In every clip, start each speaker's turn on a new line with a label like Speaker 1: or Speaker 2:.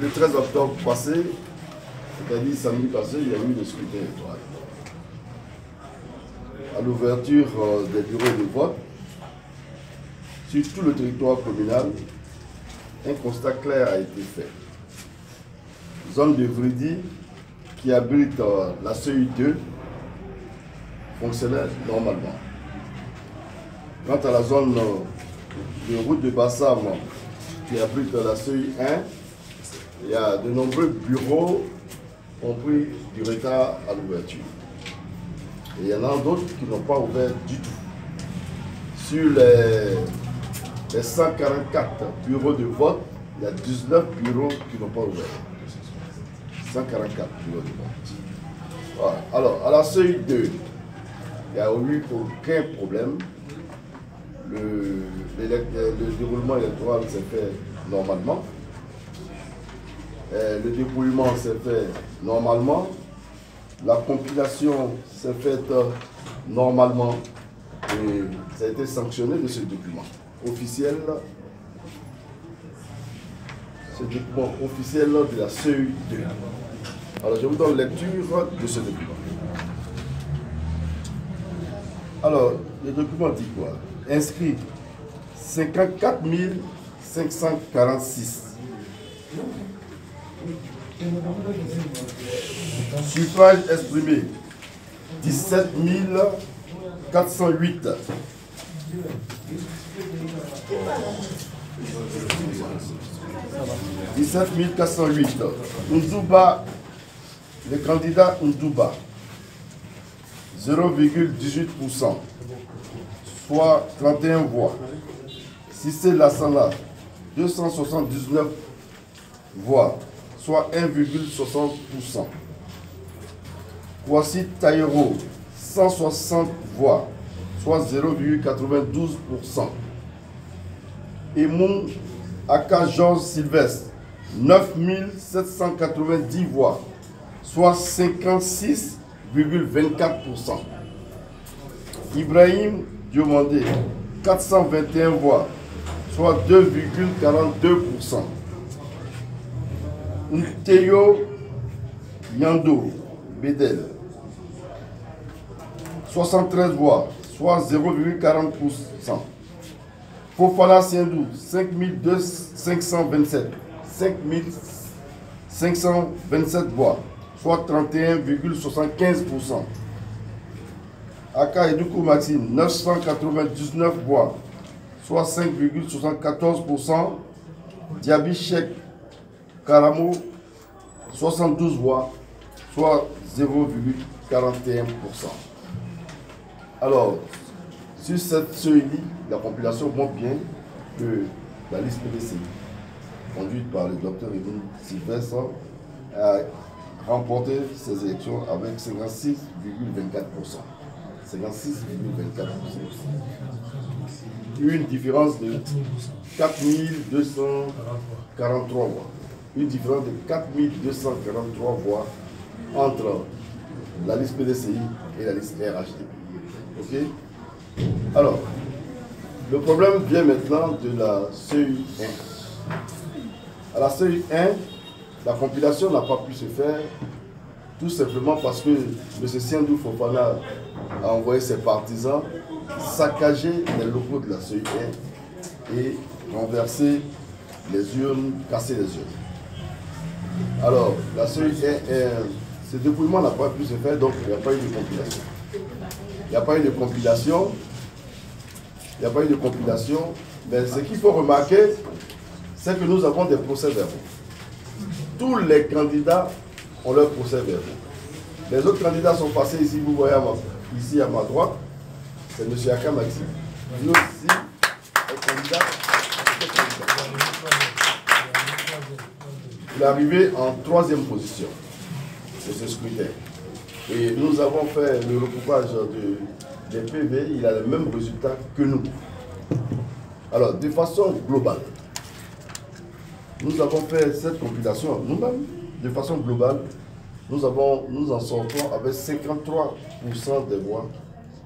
Speaker 1: le 13 octobre passé, c'est-à-dire samedi passé, il y a eu le scrutin électoral. À l'ouverture des bureaux de vote, sur tout le territoire communal, un constat clair a été fait. Zone de Vridi qui abrite la CEI2 fonctionnait normalement. Quant à la zone de route de Bassam qui abrite la CEI1, il y a de nombreux bureaux qui ont pris du retard à l'ouverture. Et il y en a d'autres qui n'ont pas ouvert du tout. Sur les 144 bureaux de vote, il y a 19 bureaux qui n'ont pas ouvert. 144 bureaux de vote. Voilà. Alors, à la CEI2, il n'y a eu aucun problème. Le déroulement électoral s'est fait normalement. Le dépouillement s'est fait normalement. La compilation s'est faite normalement. Et ça a été sanctionné de ce document officiel. Ce document officiel de la CEI2. Alors, je vous donne lecture de ce document. Alors, le document dit quoi? Inscrit 54 546. Suffrage exprimé 17 408. Ndouba, le candidat Ndouba, 0,18%, soit 31 voix. Cissé Lassana, 279 voix, soit 1,60%. Kwasi Taïro, 160 voix, soit 0,92%. Emon Aka Georges Sylvestre, 9 790 voix, soit 56,24%. Ibrahim Diomandé, 421 voix, soit 2,42%. Nteyo Yando Bedel, 73 voix, soit 0,40%. Fofana Siendou, 527 voix, soit 31,75%. Aka Edoukou Maxime, 999 voix, soit 5,74%. Diaby Cheikh Karamo, 72 voix, soit 0,41%. Alors, sur cette CEI, la population montre bien que la liste PDC, conduite par le docteur Edouard Sylvestre, a remporté ces élections avec 56,24%. 56,24%. Une différence de 4243 voix. Une différence de 4243 voix entre la liste PDCI et la liste RHDP. Ok? Alors, le problème vient maintenant de la CEI1. À la CEI1, la compilation n'a pas pu se faire tout simplement parce que M. Siendou Fofana a envoyé ses partisans saccager les locaux de la CEI1 et renverser les urnes, casser les urnes. Alors, la CEI1, ce dépouillement n'a pas pu se faire, donc il n'y a pas eu de compilation. Il n'y a pas eu de compilation. Il n'y a pas eu de compilation. Mais ce qu'il faut remarquer, c'est que nous avons des procès-verbaux. Tous les candidats ont leur procès-verbaux. Les autres candidats sont passés ici, vous voyez ici à ma droite, c'est M. Aka Maxime. Lui aussi est candidat. Il est arrivé en 3e position de ce scrutin. Et nous avons fait le recoupage des PV, il a le même résultat que nous. Alors, de façon globale, nous avons fait cette compilation nous-mêmes, de façon globale, nous en sortons avec 53% des voix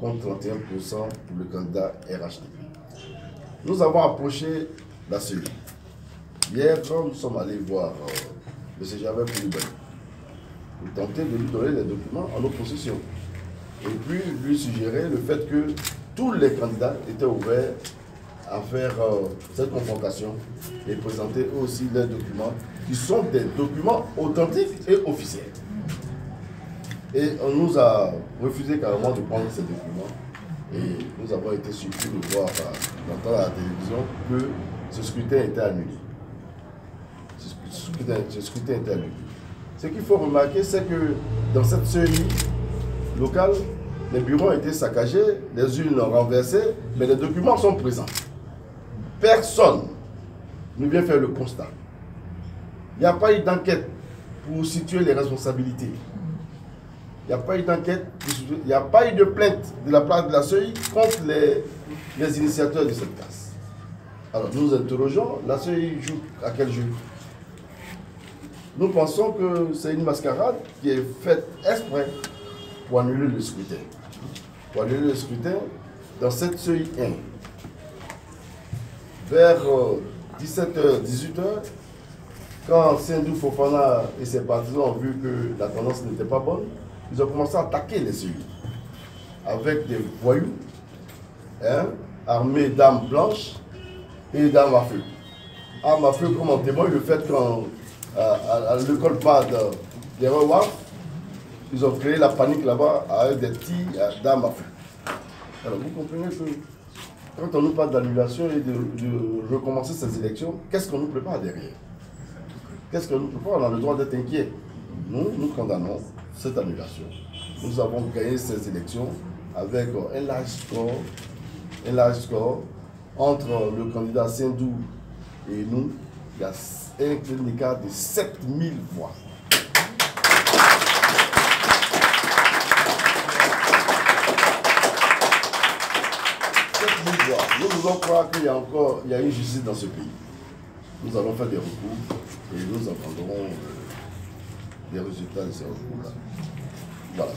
Speaker 1: contre 31% pour le candidat RHDP. Nous avons approché la CEI. Hier, quand nous sommes allés voir M. Javel Koulibaly, nous tenter de lui donner les documents en nos possessions. Et puis lui suggérer le fait que tous les candidats étaient ouverts à faire cette confrontation et présenter aussi leurs documents qui sont des documents authentiques et officiels. Et on nous a refusé carrément de prendre ces documents et nous avons été surpris de voir, d'entendre à la télévision que ce scrutin était annulé. Ce scrutin était annulé. Ce qu'il faut remarquer, c'est que dans cette CEI locale, les bureaux ont été saccagés, les urnes renversées, mais les documents sont présents. Personne ne vient faire le constat. Il n'y a pas eu d'enquête pour situer les responsabilités. Il n'y a pas eu d'enquête, il n'y a pas eu de plainte de la part de la CEI contre les initiateurs de cette casse. Alors nous interrogeons, la CEI joue à quel jeu? Nous pensons que c'est une mascarade qui est faite exprès pour annuler le scrutin. Pour annuler le scrutin dans cette CEI 1. Vers 17h, 18h, quand Sendou Fofana et ses partisans ont vu que la tendance n'était pas bonne, ils ont commencé à attaquer les CEI avec des voyous, armés d'armes blanches et d'armes à feu. Armes à feu comme en témoigne le fait qu'à l'école PAD des Rewaf, ils ont créé la panique là-bas avec des tirs d'armes à feu. Alors vous comprenez que quand on nous parle d'annulation et de recommencer ces élections, qu'est-ce qu'on nous prépare derrière? Qu'est-ce qu'on nous prépare? On a le droit d'être inquiet. Nous condamnons cette annulation. Nous avons gagné ces élections avec un large score entre le candidat Sendou et nous. Il y a un écart de 7000 voix. Nous voulons croire qu'il y a encore une justice dans ce pays. Nous allons faire des recours et nous attendrons les résultats de ces recours-là. Voilà.